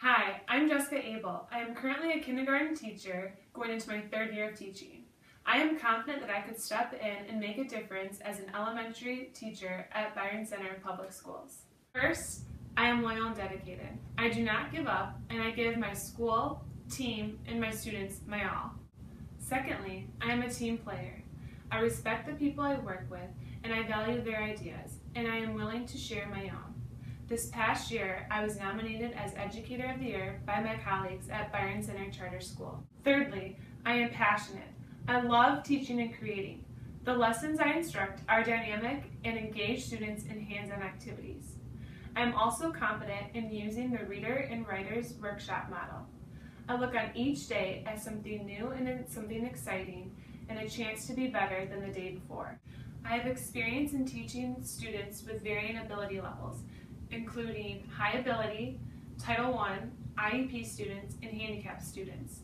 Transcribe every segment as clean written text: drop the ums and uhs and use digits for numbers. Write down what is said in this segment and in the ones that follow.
Hi, I'm Jessica Abel. I am currently a kindergarten teacher going into my third year of teaching. I am confident that I could step in and make a difference as an elementary teacher at Byron Center Public Schools. First, I am loyal and dedicated. I do not give up, and I give my school, team, and my students my all. Secondly, I am a team player. I respect the people I work with, and I value their ideas, and I am willing to share my own. This past year, I was nominated as Educator of the Year by my colleagues at Byron Center Charter School. Thirdly, I am passionate. I love teaching and creating. The lessons I instruct are dynamic and engage students in hands-on activities. I am also confident in using the Reader and Writers Workshop model. I look on each day as something new and something exciting and a chance to be better than the day before. I have experience in teaching students with varying ability levels, including high ability, Title I, IEP students, and handicapped students.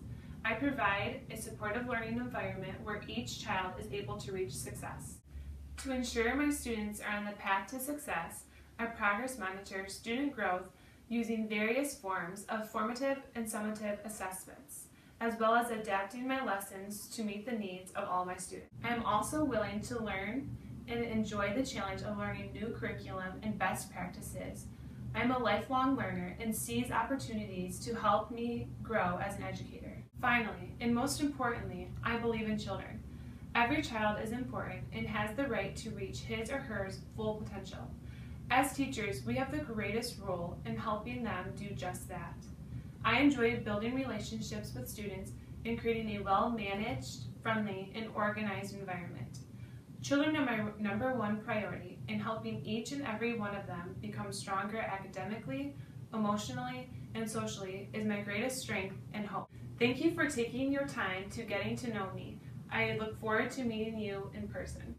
I provide a supportive learning environment where each child is able to reach success. To ensure my students are on the path to success, I progress monitor student growth using various forms of formative and summative assessments, as well as adapting my lessons to meet the needs of all my students. I am also willing to learn and enjoy the challenge of learning new curriculum and best practices. I am a lifelong learner and seize opportunities to help me grow as an educator. Finally, and most importantly, I believe in children. Every child is important and has the right to reach his or her full potential. As teachers, we have the greatest role in helping them do just that. I enjoy building relationships with students and creating a well-managed, friendly, and organized environment. Children are my number one priority, and helping each and every one of them become stronger academically, emotionally, and socially is my greatest strength and hope. Thank you for taking your time to getting to know me. I look forward to meeting you in person.